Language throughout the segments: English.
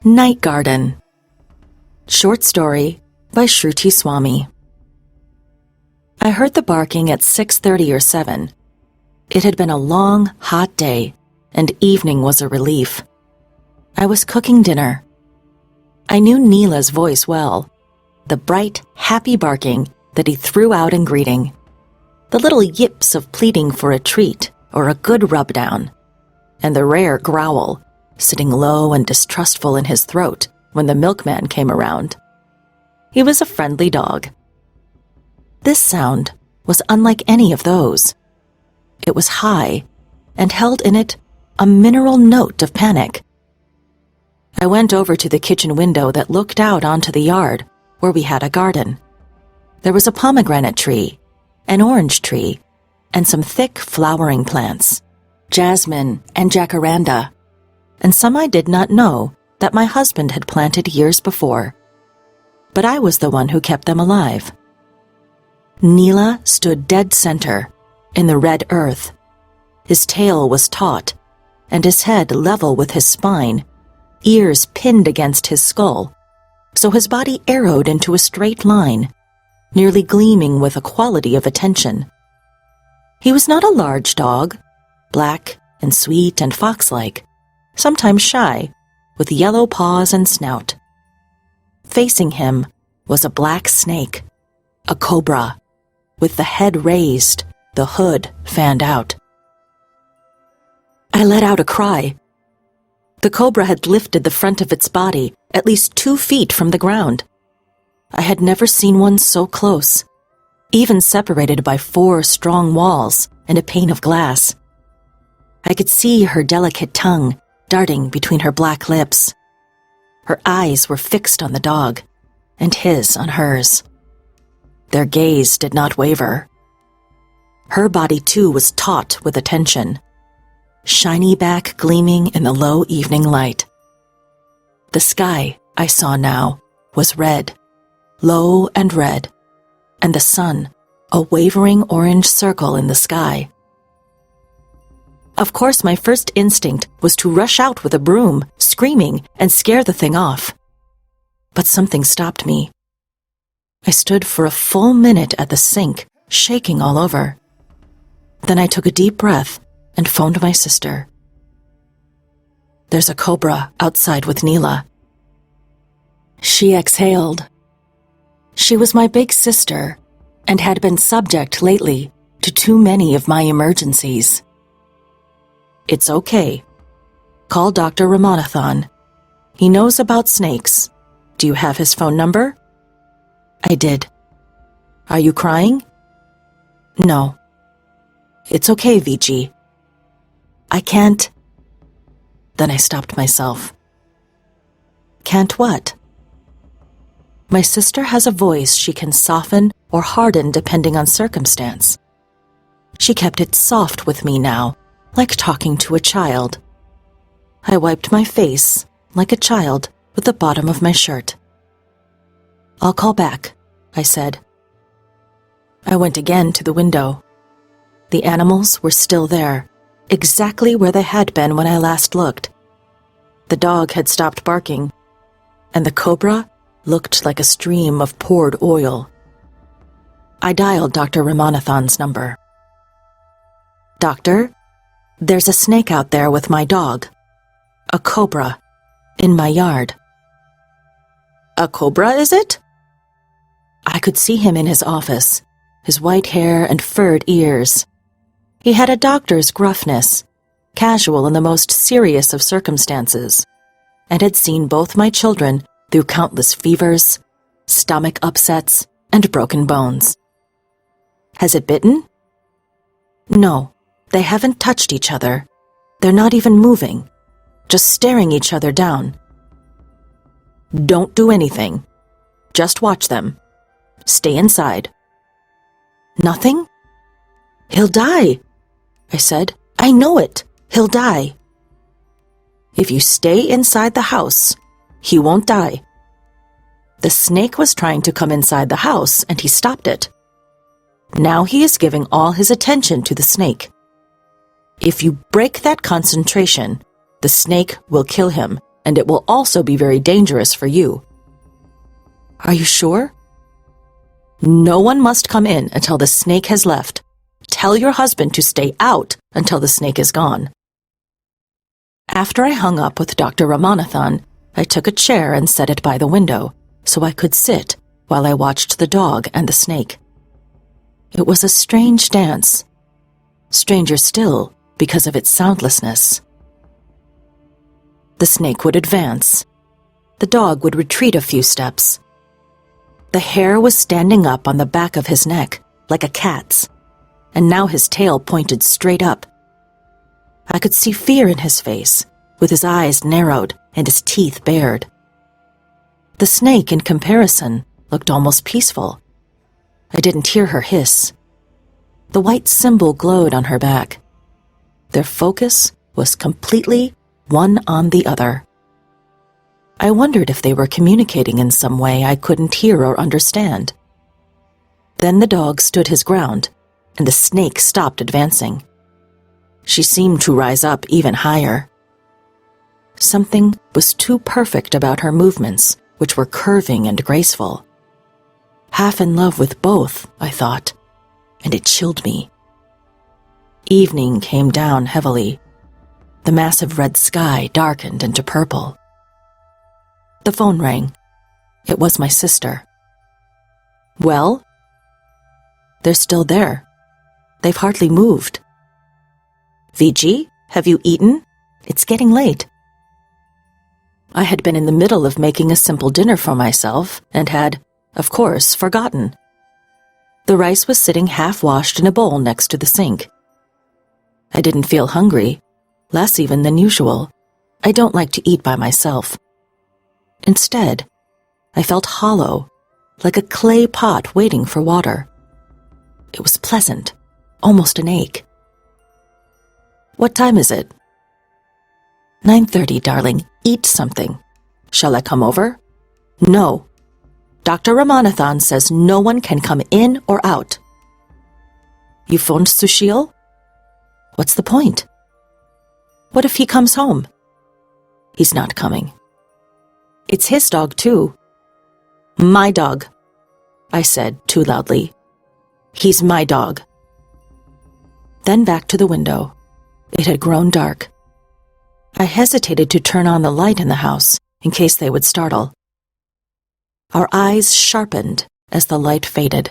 Night Garden. Short story by Shruti Swami. I heard the barking at 6:30 or 7. It had been a long, hot day, and evening was a relief. I was cooking dinner. I knew Neela's voice well, the bright, happy barking that he threw out in greeting, the little yips of pleading for a treat or a good rub-down, and the rare growl, sitting low and distrustful in his throat when the milkman came around. He was a friendly dog. This sound was unlike any of those. It was high and held in it a mineral note of panic. I went over to the kitchen window that looked out onto the yard where we had a garden. There was a pomegranate tree, an orange tree, and some thick flowering plants, jasmine and jacaranda, and some I did not know that my husband had planted years before. But I was the one who kept them alive. Neela stood dead center in the red earth. His tail was taut, and his head level with his spine, ears pinned against his skull, so his body arrowed into a straight line, nearly gleaming with a quality of attention. He was not a large dog, black and sweet and fox-like, sometimes shy, with yellow paws and snout. Facing him was a black snake, a cobra, with the head raised, the hood fanned out. I let out a cry. The cobra had lifted the front of its body at least 2 feet from the ground. I had never seen one so close, even separated by 4 strong walls and a pane of glass. I could see her delicate tongue darting between her black lips. Her eyes were fixed on the dog, and his on hers. Their gaze did not waver. Her body too was taut with attention, shiny back gleaming in the low evening light. The sky, I saw now, was red, low and red, and the sun, a wavering orange circle in the sky. Of course, my first instinct was to rush out with a broom, screaming, and scare the thing off. But something stopped me. I stood for a full minute at the sink, shaking all over. Then I took a deep breath and phoned my sister. "There's a cobra outside with Neela." She exhaled. She was my big sister and had been subject lately to too many of my emergencies. "It's okay. Call Dr. Ramanathan. He knows about snakes. Do you have his phone number?" I did. "Are you crying?" "No." "It's okay, Vici." "I can't." Then I stopped myself. "Can't what?" My sister has a voice she can soften or harden depending on circumstance. She kept it soft with me now, like talking to a child. I wiped my face, like a child, with the bottom of my shirt. "I'll call back," I said. I went again to the window. The animals were still there, exactly where they had been when I last looked. The dog had stopped barking, and the cobra looked like a stream of poured oil. I dialed Dr. Ramanathan's number. "Doctor, there's a snake out there with my dog. A cobra. In my yard." "A cobra, is it?" I could see him in his office, his white hair and furred ears. He had a doctor's gruffness, casual in the most serious of circumstances, and had seen both my children through countless fevers, stomach upsets, and broken bones. "Has it bitten?" "No, they haven't touched each other. They're not even moving, just staring each other down." "Don't do anything. Just watch them. Stay inside." "Nothing?" "He'll die," I said. "I know it. He'll die." "If you stay inside the house, he won't die." The snake was trying to come inside the house, and he stopped it. Now he is giving all his attention to the snake. If you break that concentration, the snake will kill him, and it will also be very dangerous for you. Are you sure? No one must come in until the snake has left. Tell your husband to stay out until the snake is gone. After I hung up with Dr. Ramanathan, I took a chair and set it by the window so I could sit while I watched the dog and the snake. It was a strange dance. Stranger still because of its soundlessness. The snake would advance. The dog would retreat a few steps. The hair was standing up on the back of his neck, like a cat's, and now his tail pointed straight up. I could see fear in his face, with his eyes narrowed and his teeth bared. The snake, in comparison, looked almost peaceful. I didn't hear her hiss. The white symbol glowed on her back. Their focus was completely one on the other. I wondered if they were communicating in some way I couldn't hear or understand. Then the dog stood his ground, and the snake stopped advancing. She seemed to rise up even higher. Something was too perfect about her movements, which were curving and graceful. Half in love with both, I thought, and it chilled me. Evening came down heavily. The massive red sky darkened into purple. The phone rang. It was my sister. Well? They're still there. They've hardly moved. Vijay, have you eaten? It's getting late. I had been in the middle of making a simple dinner for myself and had, of course, forgotten. The rice was sitting half-washed in a bowl next to the sink. I didn't feel hungry, less even than usual. I don't like to eat by myself. Instead, I felt hollow, like a clay pot waiting for water. It was pleasant, almost an ache. What time is it? 9:30, darling. Eat something. Shall I come over? No. Dr. Ramanathan says no one can come in or out. You phoned Sushil? What's the point? What if he comes home? He's not coming. It's his dog, too. My dog, I said too loudly. He's my dog. Then back to the window. It had grown dark. I hesitated to turn on the light in the house in case they would startle. Our eyes sharpened as the light faded.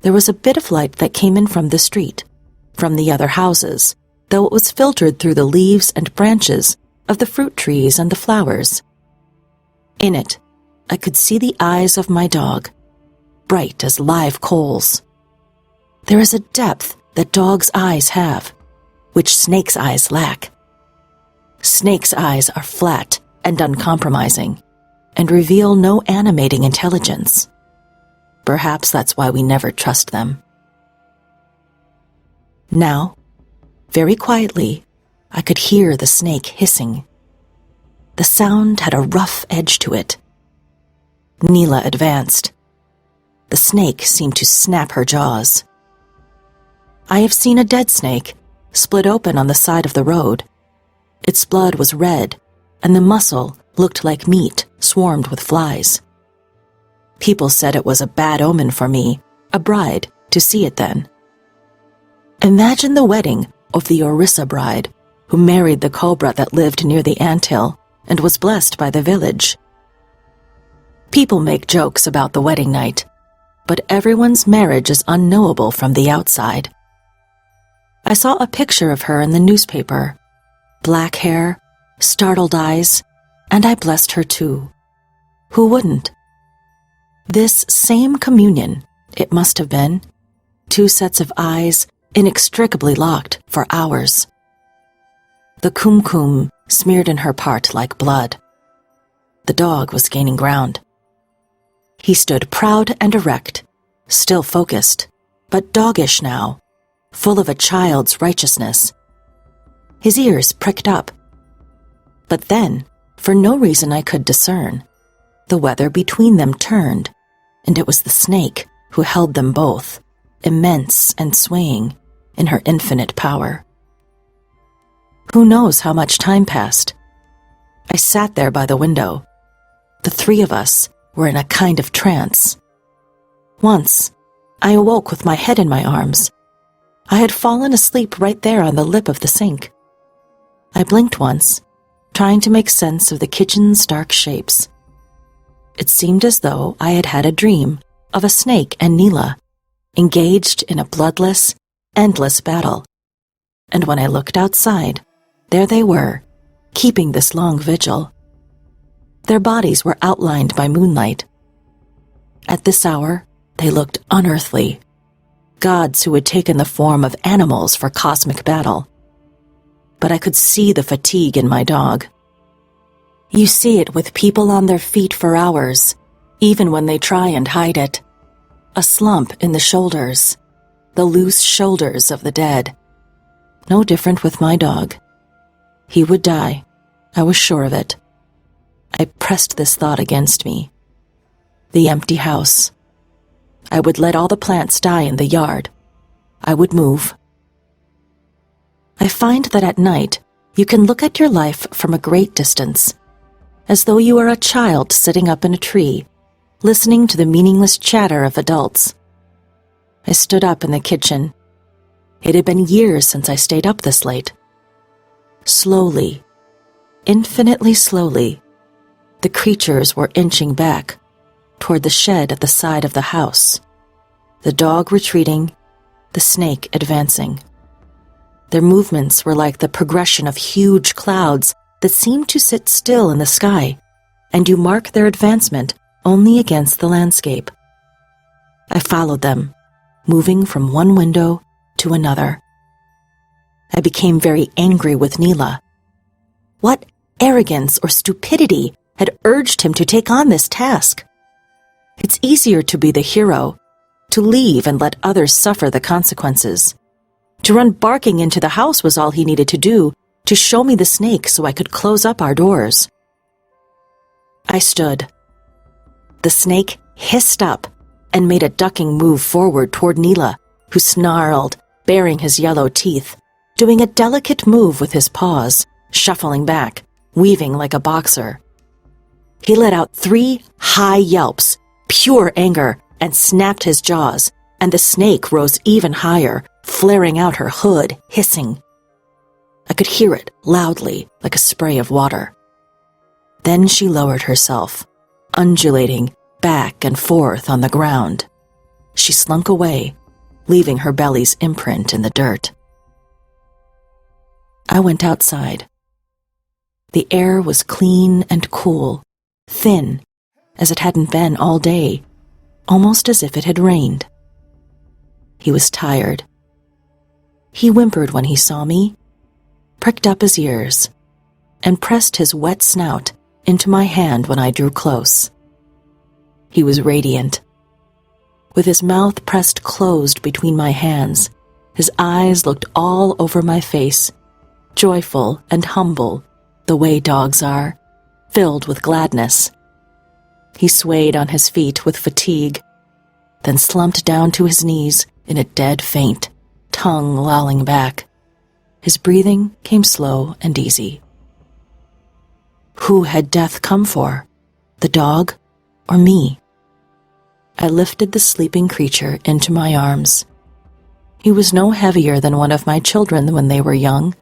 There was a bit of light that came in from the street, from the other houses, though it was filtered through the leaves and branches of the fruit trees and the flowers. In it, I could see the eyes of my dog, bright as live coals. There is a depth that dogs' eyes have, which snakes' eyes lack. Snakes' eyes are flat and uncompromising, and reveal no animating intelligence. Perhaps that's why we never trust them. Now, very quietly, I could hear the snake hissing. The sound had a rough edge to it. Neela advanced. The snake seemed to snap her jaws. I have seen a dead snake, split open on the side of the road. Its blood was red, and the muscle looked like meat swarmed with flies. People said it was a bad omen for me, a bride, to see it then. Imagine the wedding of the Orissa bride, who married the cobra that lived near the anthill and was blessed by the village. People make jokes about the wedding night, but everyone's marriage is unknowable from the outside. I saw a picture of her in the newspaper. Black hair, startled eyes, and I blessed her too. Who wouldn't? This same communion, it must have been. Two sets of eyes, inextricably locked for hours. The kumkum smeared in her part like blood. The dog was gaining ground. He stood proud and erect, still focused, but doggish now, full of a child's righteousness. His ears pricked up. But then, for no reason I could discern, the weather between them turned, and it was the snake who held them both, immense and swaying, in her infinite power. Who knows how much time passed? I sat there by the window. The three of us were in a kind of trance. Once, I awoke with my head in my arms. I had fallen asleep right there on the lip of the sink. I blinked once, trying to make sense of the kitchen's dark shapes. It seemed as though I had had a dream of a snake and Neela, engaged in a bloodless, endless battle. And when I looked outside, there they were, keeping this long vigil. Their bodies were outlined by moonlight. At this hour, they looked unearthly, gods who had taken the form of animals for cosmic battle. But I could see the fatigue in my dog. You see it with people on their feet for hours, even when they try and hide it. A slump in the shoulders, the loose shoulders of the dead. No different with my dog. He would die, I was sure of it. I pressed this thought against me. The empty house. I would let all the plants die in the yard. I would move. I find that at night, you can look at your life from a great distance, as though you are a child sitting up in a tree, listening to the meaningless chatter of adults. I stood up in the kitchen. It had been years since I stayed up this late. Slowly, infinitely slowly, the creatures were inching back toward the shed at the side of the house, the dog retreating, the snake advancing. Their movements were like the progression of huge clouds that seemed to sit still in the sky, and you mark their advancement only against the landscape. I followed them, moving from one window to another. I became very angry with Neela. What arrogance or stupidity had urged him to take on this task? It's easier to be the hero, to leave and let others suffer the consequences. To run barking into the house was all he needed to do, to show me the snake so I could close up our doors. I stood. The snake hissed up and made a ducking move forward toward Neela, who snarled, baring his yellow teeth, doing a delicate move with his paws, shuffling back, weaving like a boxer. He let out 3 high yelps, pure anger, and snapped his jaws, and the snake rose even higher, flaring out her hood, hissing. I could hear it loudly, like a spray of water. Then she lowered herself, undulating back and forth on the ground. She slunk away, leaving her belly's imprint in the dirt. I went outside. The air was clean and cool, thin, as it hadn't been all day, almost as if it had rained. He was tired. He whimpered when he saw me, pricked up his ears, and pressed his wet snout into my hand when I drew close. He was radiant. With his mouth pressed closed between my hands, his eyes looked all over my face, joyful and humble, the way dogs are, filled with gladness. He swayed on his feet with fatigue, then slumped down to his knees in a dead faint, tongue lolling back. His breathing came slow and easy. Who had death come for? The dog or me? I lifted the sleeping creature into my arms. He was no heavier than one of my children when they were young,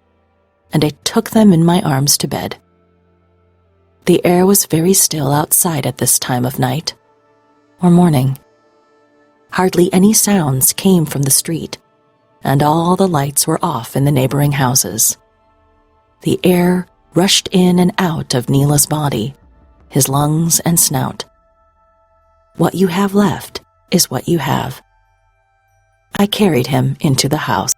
and I took them in my arms to bed. The air was very still outside at this time of night, or morning. Hardly any sounds came from the street, and all the lights were off in the neighboring houses. The air rushed in and out of Neela's body, his lungs and snout. What you have left is what you have. I carried him into the house.